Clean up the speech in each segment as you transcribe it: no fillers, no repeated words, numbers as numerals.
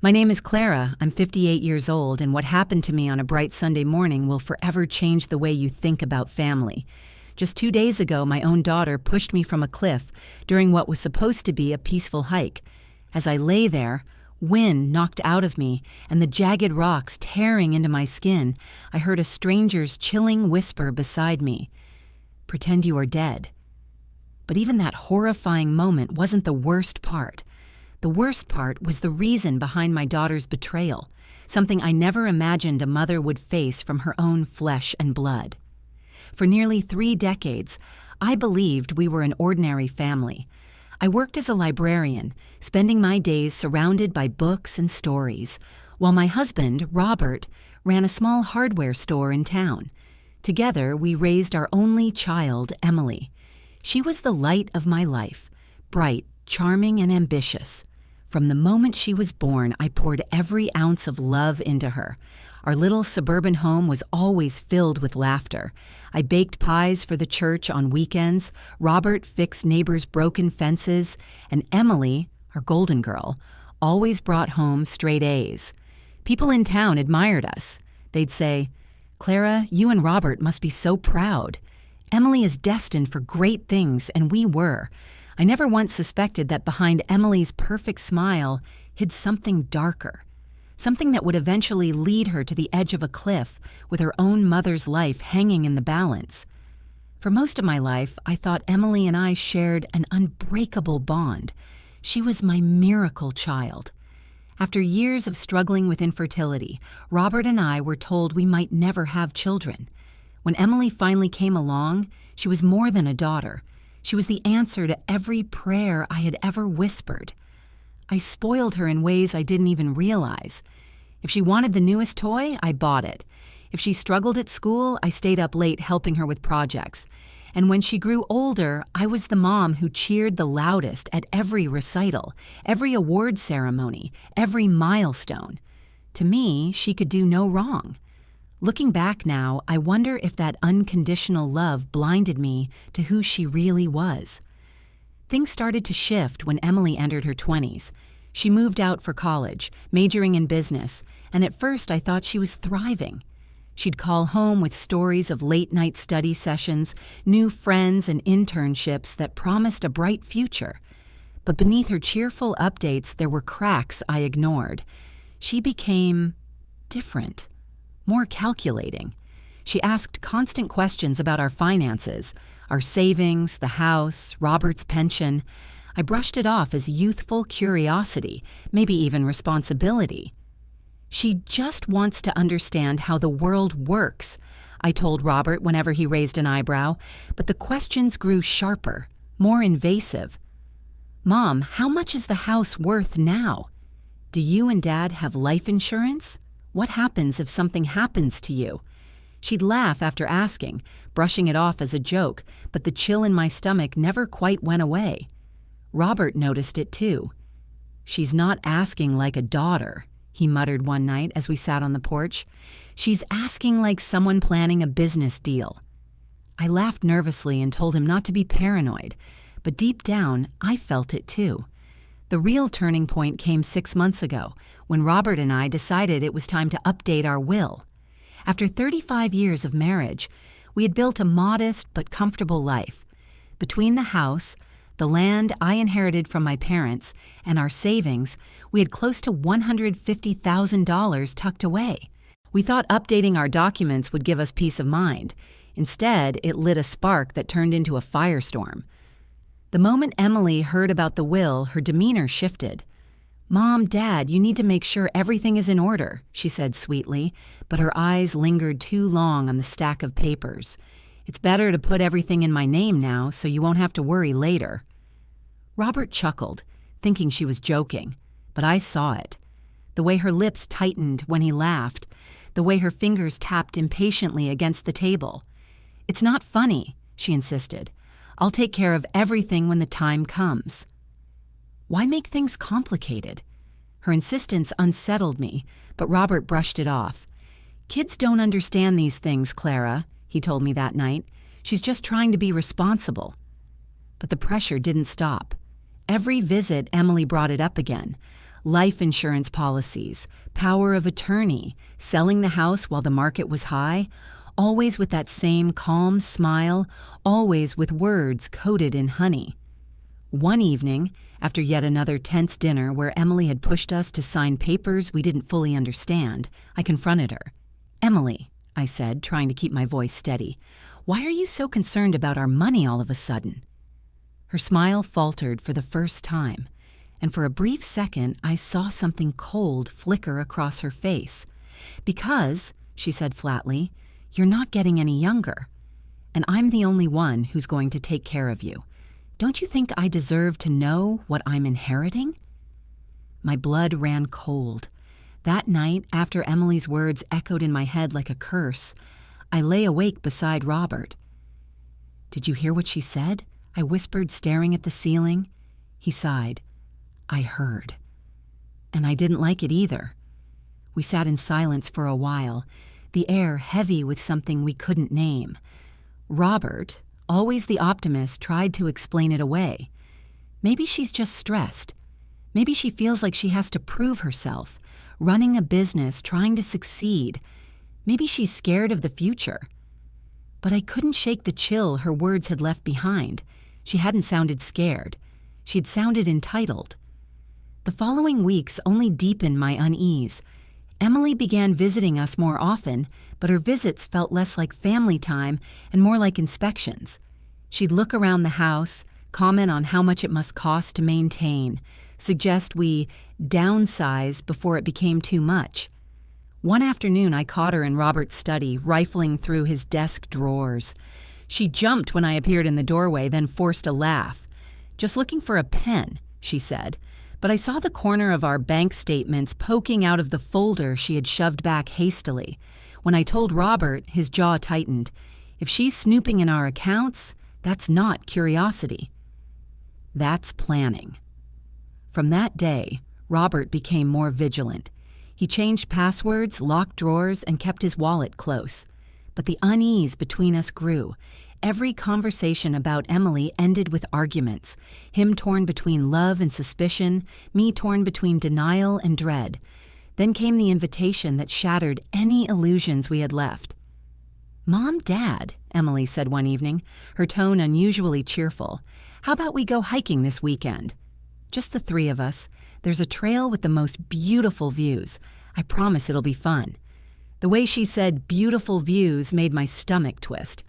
My name is Clara. I'm 58 years old, and what happened to me on a bright Sunday morning will forever change the way you think about family. Just 2 days ago, my own daughter pushed me from a cliff during what was supposed to be a peaceful hike. As I lay there, wind knocked out of me and the jagged rocks tearing into my skin, I heard a stranger's chilling whisper beside me. "Pretend you are dead." But even that horrifying moment wasn't the worst part. The worst part was the reason behind my daughter's betrayal, something I never imagined a mother would face from her own flesh and blood. For nearly 3 decades, I believed we were an ordinary family. I worked as a librarian, spending my days surrounded by books and stories, while my husband, Robert, ran a small hardware store in town. Together, we raised our only child, Emily. She was the light of my life, bright, charming, and ambitious. From the moment she was born, I poured every ounce of love into her. Our little suburban home was always filled with laughter. I baked pies for the church on weekends, Robert fixed neighbors' broken fences, and Emily, our golden girl, always brought home straight A's. People in town admired us. They'd say, "Clara, you and Robert must be so proud. Emily is destined for great things, and we were." I never once suspected that behind Emily's perfect smile hid something darker, something that would eventually lead her to the edge of a cliff with her own mother's life hanging in the balance. For most of my life, I thought Emily and I shared an unbreakable bond. She was my miracle child. After years of struggling with infertility, Robert and I were told we might never have children. When Emily finally came along, she was more than a daughter. She was the answer to every prayer I had ever whispered. I spoiled her in ways I didn't even realize. If she wanted the newest toy, I bought it. If she struggled at school, I stayed up late helping her with projects. And when she grew older, I was the mom who cheered the loudest at every recital, every award ceremony, every milestone. To me, she could do no wrong. Looking back now, I wonder if that unconditional love blinded me to who she really was. Things started to shift when Emily entered her 20s. She moved out for college, majoring in business, and at first I thought she was thriving. She'd call home with stories of late-night study sessions, new friends, and internships that promised a bright future. But beneath her cheerful updates, there were cracks I ignored. She became different. More calculating. She asked constant questions about our finances, our savings, the house, Robert's pension. I brushed it off as youthful curiosity, maybe even responsibility. "She just wants to understand how the world works," I told Robert whenever he raised an eyebrow, but the questions grew sharper, more invasive. "Mom, how much is the house worth now? Do you and Dad have life insurance? What happens if something happens to you?" She'd laugh after asking, brushing it off as a joke, but the chill in my stomach never quite went away. Robert noticed it too. "She's not asking like a daughter," he muttered one night as we sat on the porch. "She's asking like someone planning a business deal." I laughed nervously and told him not to be paranoid, but deep down, I felt it too. The real turning point came 6 months ago, when Robert and I decided it was time to update our will. After 35 years of marriage, we had built a modest but comfortable life. Between the house, the land I inherited from my parents, and our savings, we had close to $150,000 tucked away. We thought updating our documents would give us peace of mind. Instead, it lit a spark that turned into a firestorm. The moment Emily heard about the will, her demeanor shifted. "Mom, Dad, you need to make sure everything is in order," she said sweetly, but her eyes lingered too long on the stack of papers. "It's better to put everything in my name now so you won't have to worry later." Robert chuckled, thinking she was joking, but I saw it. The way her lips tightened when he laughed, the way her fingers tapped impatiently against the table. "It's not funny," she insisted. "I'll take care of everything when the time comes." Why make things complicated? Her insistence unsettled me, but Robert brushed it off. "Kids don't understand these things, Clara," he told me that night. "She's just trying to be responsible." But the pressure didn't stop. Every visit, Emily brought it up again. life insurance policies, power of attorney, selling the house while the market was high, always with that same calm smile, always with words coated in honey. One evening, after yet another tense dinner where Emily had pushed us to sign papers we didn't fully understand, I confronted her. "Emily," I said, trying to keep my voice steady, "why are you so concerned about our money all of a sudden?" Her smile faltered for the first time, and for a brief second I saw something cold flicker across her face. "Because," she said flatly, "you're not getting any younger, and I'm the only one who's going to take care of you. Don't you think I deserve to know what I'm inheriting?" My blood ran cold. That night, after Emily's words echoed in my head like a curse, I lay awake beside Robert. "Did you hear what she said?" I whispered, staring at the ceiling. He sighed. "I heard." And I didn't like it either. We sat in silence for a while, the air heavy with something we couldn't name. Robert, always the optimist, tried to explain it away. Maybe she's just stressed. Maybe she feels like she has to prove herself, running a business, trying to succeed. Maybe she's scared of the future. But I couldn't shake the chill her words had left behind. She hadn't sounded scared. She'd sounded entitled. The following weeks only deepened my unease. Emily began visiting us more often, but her visits felt less like family time and more like inspections. She'd look around the house, comment on how much it must cost to maintain, suggest we downsize before it became too much. One afternoon, I caught her in Robert's study, rifling through his desk drawers. She jumped when I appeared in the doorway, then forced a laugh. "Just looking for a pen," she said, but I saw the corner of our bank statements poking out of the folder she had shoved back hastily. When I told Robert, his jaw tightened. If she's snooping in our accounts, that's not curiosity. That's planning. From that day, Robert became more vigilant. He changed passwords, locked drawers, and kept his wallet close. But the unease between us grew. Every conversation about Emily ended with arguments, him torn between love and suspicion, me torn between denial and dread. Then came the invitation that shattered any illusions we had left. "Mom, Dad," Emily said one evening, her tone unusually cheerful, "how about we go hiking this weekend? Just the three of us. There's a trail with the most beautiful views. I promise it'll be fun." The way she said beautiful views made my stomach twist.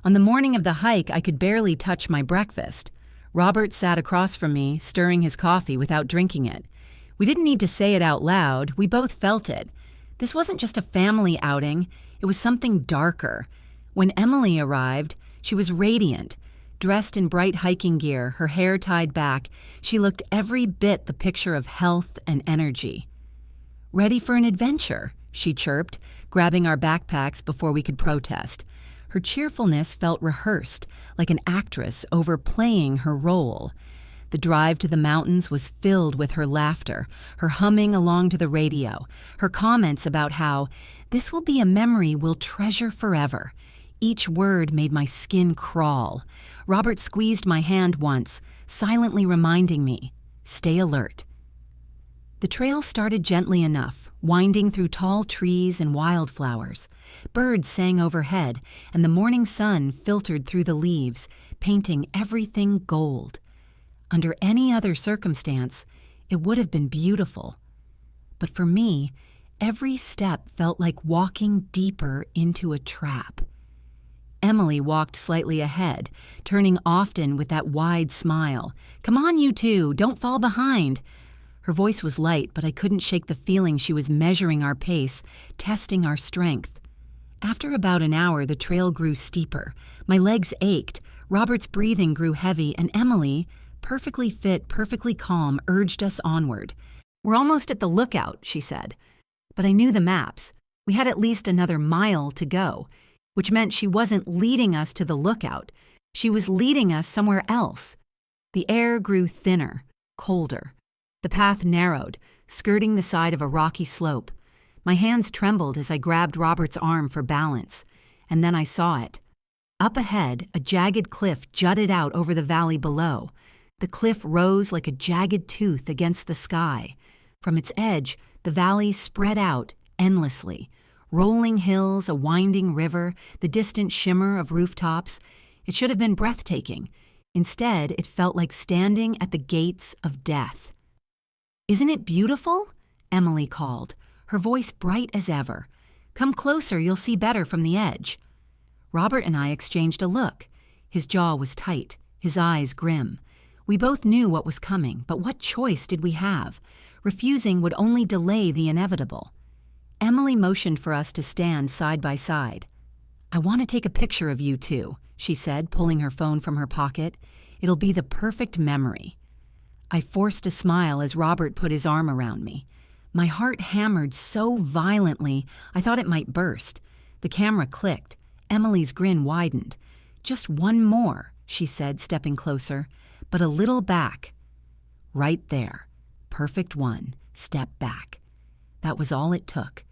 On the morning of the hike, I could barely touch my breakfast. Robert sat across from me, stirring his coffee without drinking it. We didn't need to say it out loud. We both felt it. This wasn't just a family outing. It was something darker. When Emily arrived, she was radiant. Dressed in bright hiking gear, her hair tied back, she looked every bit the picture of health and energy. "Ready for an adventure?" she chirped, grabbing our backpacks before we could protest. Her cheerfulness felt rehearsed, like an actress overplaying her role. The drive to the mountains was filled with her laughter, her humming along to the radio, her comments about how, "This will be a memory we'll treasure forever." Each word made my skin crawl. Robert squeezed my hand once, silently reminding me, "Stay alert." The trail started gently enough, winding through tall trees and wildflowers. Birds sang overhead, and the morning sun filtered through the leaves, painting everything gold. Under any other circumstance, it would have been beautiful. But for me, every step felt like walking deeper into a trap. Emily walked slightly ahead, turning often with that wide smile. "Come on, you two, don't fall behind." Her voice was light, but I couldn't shake the feeling she was measuring our pace, testing our strength. After about an hour, the trail grew steeper. My legs ached, Robert's breathing grew heavy, and Emily, perfectly fit, perfectly calm, urged us onward. "We're almost at the lookout," she said. But I knew the maps. We had at least another mile to go, which meant she wasn't leading us to the lookout. She was leading us somewhere else. The air grew thinner, colder. The path narrowed, skirting the side of a rocky slope. My hands trembled as I grabbed Robert's arm for balance, and then I saw it. Up ahead, a jagged cliff jutted out over the valley below. The cliff rose like a jagged tooth against the sky. From its edge, the valley spread out endlessly. Rolling hills, a winding river, the distant shimmer of rooftops. It should have been breathtaking. Instead, it felt like standing at the gates of death. "Isn't it beautiful?" Emily called, her voice bright as ever. "Come closer, you'll see better from the edge." Robert and I exchanged a look. His jaw was tight, his eyes grim. We both knew what was coming, but what choice did we have? Refusing would only delay the inevitable. Emily motioned for us to stand side by side. "I want to take a picture of you two," she said, pulling her phone from her pocket. "It'll be the perfect memory." I forced a smile as Robert put his arm around me. My heart hammered so violently I thought it might burst. The camera clicked. Emily's grin widened. "Just one more," she said, stepping closer, "but a little back." Right there. Perfect one. Step back. That was all it took.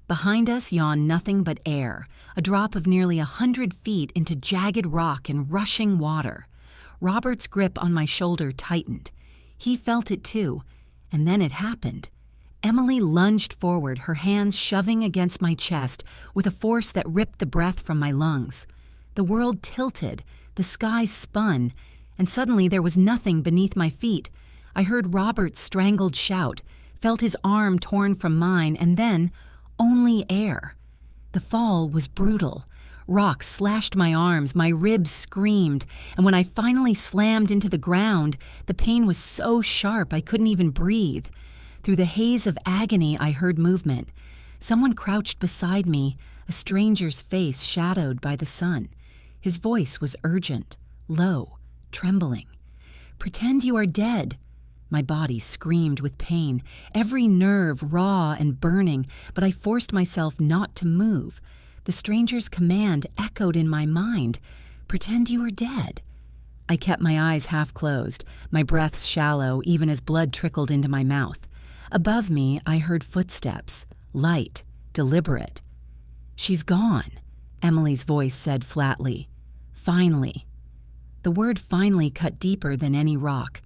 Behind us yawned nothing but air, a drop of nearly 100 feet into jagged rock and rushing water. Robert's grip on my shoulder tightened. He felt it too, and then it happened. Emily lunged forward, her hands shoving against my chest with a force that ripped the breath from my lungs. The world tilted, the sky spun, and suddenly there was nothing beneath my feet. I heard Robert's strangled shout, felt his arm torn from mine, and then only air. The fall was brutal. Rocks slashed my arms, my ribs screamed, and when I finally slammed into the ground, the pain was so sharp I couldn't even breathe. Through the haze of agony, I heard movement. Someone crouched beside me, a stranger's face shadowed by the sun. His voice was urgent, low, trembling. "Pretend you are dead." My body screamed with pain, every nerve raw and burning, but I forced myself not to move. The stranger's command echoed in my mind. "Pretend you are dead." I kept my eyes half closed, my breath shallow even as blood trickled into my mouth. Above me, I heard footsteps, light, deliberate. "She's gone," Emily's voice said flatly. "Finally." The word finally cut deeper than any rock.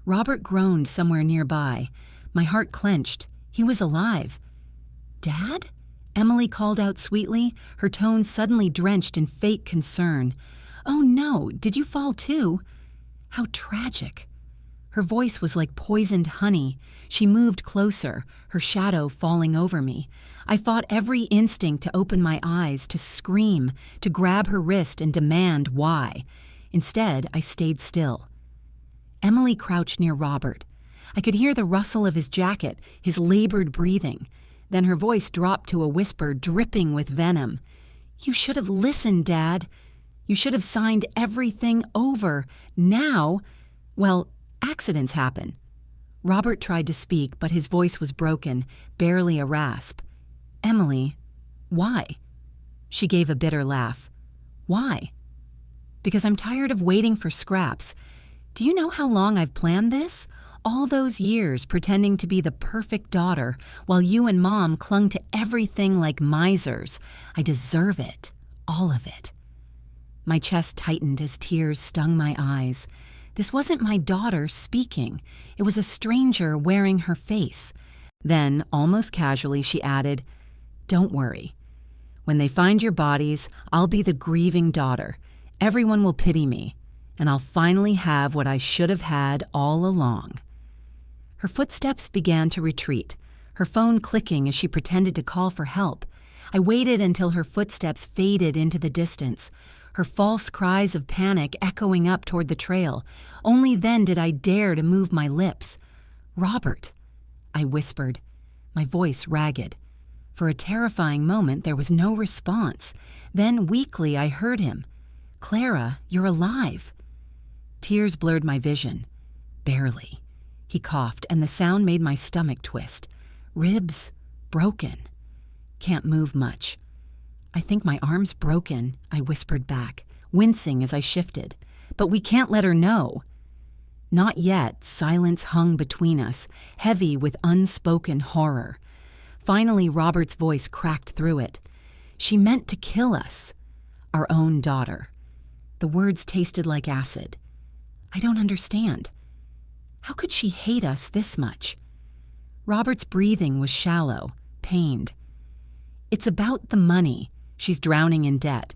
Robert groaned somewhere nearby. My heart clenched. He was alive. "Dad?" Emily called out sweetly, her tone suddenly drenched in fake concern. "Oh no, did you fall too?" How tragic. Her voice was like poisoned honey. She moved closer, her shadow falling over me. I fought every instinct to open my eyes, to scream, to grab her wrist and demand why. Instead, I stayed still. Emily crouched near Robert. I could hear the rustle of his jacket, his labored breathing. Then her voice dropped to a whisper dripping with venom. "You should have listened, Dad. You should have signed everything over. Now, well, accidents happen." Robert tried to speak, but his voice was broken, barely a rasp. "Emily, why?" She gave a bitter laugh. "Why?" "Because I'm tired of waiting for scraps. Do you know how long I've planned this? All those years pretending to be the perfect daughter, while you and Mom clung to everything like misers. I deserve it. All of it." My chest tightened as tears stung my eyes. This wasn't my daughter speaking. It was a stranger wearing her face. Then, almost casually, she added, "Don't worry. When they find your bodies, I'll be the grieving daughter. Everyone will pity me, and I'll finally have what I should have had all along." Her footsteps began to retreat, her phone clicking as she pretended to call for help. I waited until her footsteps faded into the distance, her false cries of panic echoing up toward the trail. Only then did I dare to move my lips. "Robert," I whispered, my voice ragged. For a terrifying moment, there was no response. Then, weakly, I heard him. "Clara, you're alive." Tears blurred my vision. "Barely." He coughed, and the sound made my stomach twist. "Ribs broken. Can't move much." "I think my arm's broken," I whispered back, wincing as I shifted. "But we can't let her know." Not yet. Silence hung between us, heavy with unspoken horror. Finally, Robert's voice cracked through it. "She meant to kill us. Our own daughter." The words tasted like acid. "I don't understand. How could she hate us this much?" Robert's breathing was shallow, pained. "It's about the money. She's drowning in debt.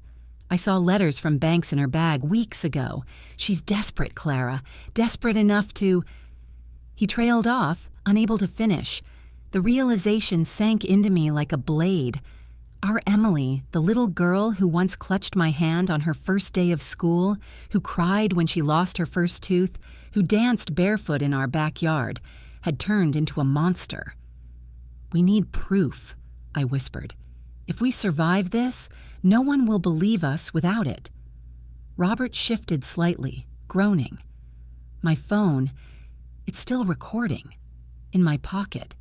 I saw letters from banks in her bag weeks ago. She's desperate, Clara, desperate enough to—" He trailed off, unable to finish. The realization sank into me like a blade. Our Emily, the little girl who once clutched my hand on her first day of school, who cried when she lost her first tooth, who danced barefoot in our backyard, had turned into a monster. "We need proof," I whispered. "If we survive this, no one will believe us without it." Robert shifted slightly, groaning. My phone, it's still recording. In my pocket.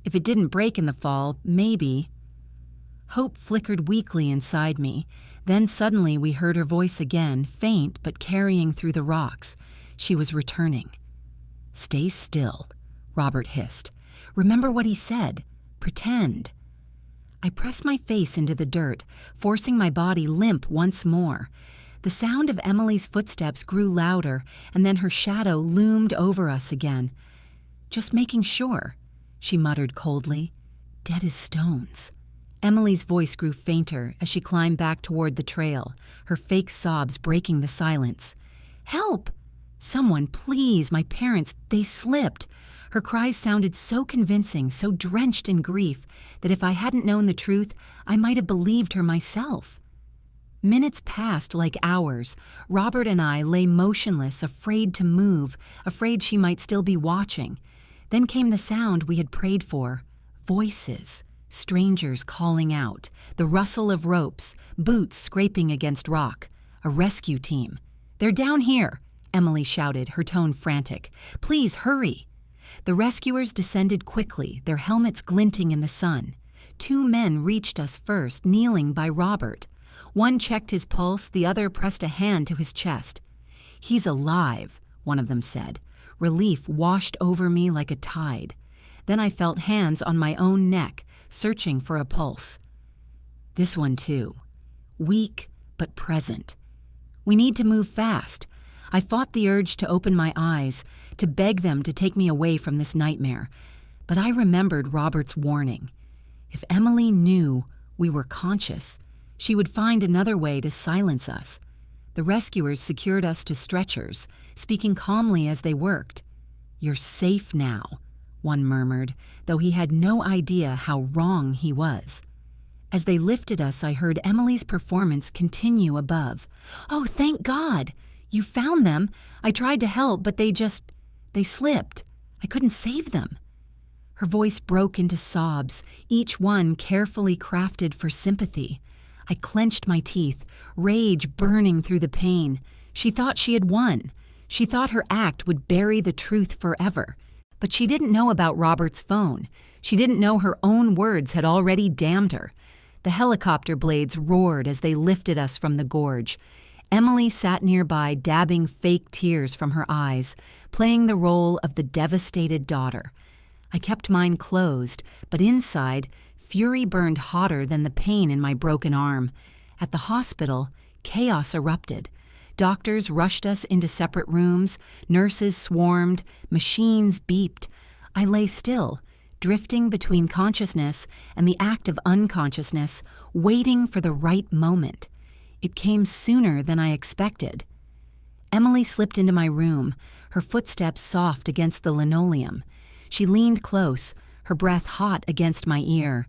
If it didn't break in the fall, maybe. Hope flickered weakly inside me. Then suddenly we heard her voice again, faint but carrying through the rocks. She was returning. "Stay still," Robert hissed. "Remember what he said. Pretend." I pressed my face into the dirt, forcing my body limp once more. The sound of Emily's footsteps grew louder, and then her shadow loomed over us again. "Just making sure," she muttered coldly. "Dead as stones." Emily's voice grew fainter as she climbed back toward the trail, her fake sobs breaking the silence. "Help! Someone, please, my parents, they slipped." Her cries sounded so convincing, so drenched in grief, that if I hadn't known the truth, I might have believed her myself. Minutes passed like hours. Robert and I lay motionless, afraid to move, afraid she might still be watching. Then came the sound we had prayed for. Voices. Strangers calling out. The rustle of ropes. Boots scraping against rock. A rescue team. "They're down here," Emily shouted, her tone frantic. "Please hurry." The rescuers descended quickly, their helmets glinting in the sun. 2 men reached us first, kneeling by Robert. One checked his pulse, the other pressed a hand to his chest. "He's alive," one of them said. Relief washed over me like a tide. Then I felt hands on my own neck, searching for a pulse. This one too. Weak, but present. "We need to move fast." I fought the urge to open my eyes, to beg them to take me away from this nightmare. But I remembered Robert's warning. If Emily knew we were conscious, she would find another way to silence us. The rescuers secured us to stretchers, speaking calmly as they worked. "You're safe now," one murmured, though he had no idea how wrong he was. As they lifted us, I heard Emily's performance continue above. "Oh, thank God! You found them. I tried to help, but they slipped. I couldn't save them." Her voice broke into sobs, each one carefully crafted for sympathy. I clenched my teeth, rage burning through the pain. She thought she had won. She thought her act would bury the truth forever. But she didn't know about Robert's phone. She didn't know her own words had already damned her. The helicopter blades roared as they lifted us from the gorge. Emily sat nearby, dabbing fake tears from her eyes, playing the role of the devastated daughter. I kept mine closed, but inside, fury burned hotter than the pain in my broken arm. At the hospital, chaos erupted. Doctors rushed us into separate rooms, nurses swarmed, machines beeped. I lay still, drifting between consciousness and the act of unconsciousness, waiting for the right moment. It came sooner than I expected. Emily slipped into my room, her footsteps soft against the linoleum. She leaned close, her breath hot against my ear.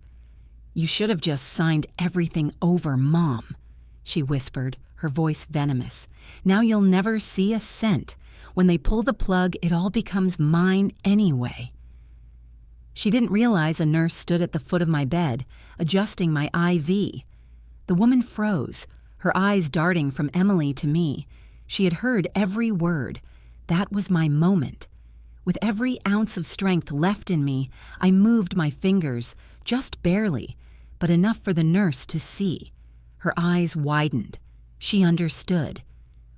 "You should have just signed everything over, Mom," she whispered, her voice venomous. "Now you'll never see a cent. When they pull the plug, it all becomes mine anyway." She didn't realize a nurse stood at the foot of my bed, adjusting my IV. The woman froze, her eyes darting from Emily to me. She had heard every word. That was my moment. With every ounce of strength left in me, I moved my fingers, just barely, but enough for the nurse to see. Her eyes widened. She understood.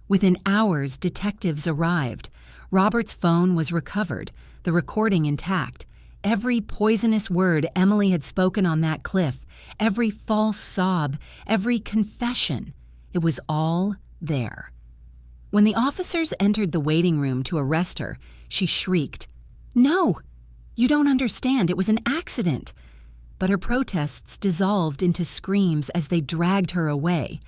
Within hours, detectives arrived. Robert's phone was recovered, the recording intact. Every poisonous word Emily had spoken on that cliff, every false sob, every confession, it was all there. When the officers entered the waiting room to arrest her, she shrieked, "No! "You don't understand. It was an accident." But her protests dissolved into screams as they dragged her away.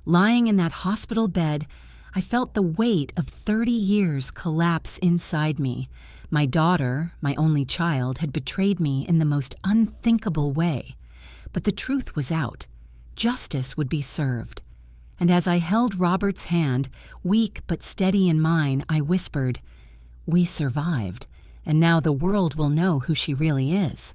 Lying in that hospital bed, I felt the weight of 30 years collapse inside me. My daughter, my only child, had betrayed me in the most unthinkable way. But the truth was out. Justice would be served. And as I held Robert's hand, weak but steady in mine, I whispered, "We survived, and now the world will know who she really is."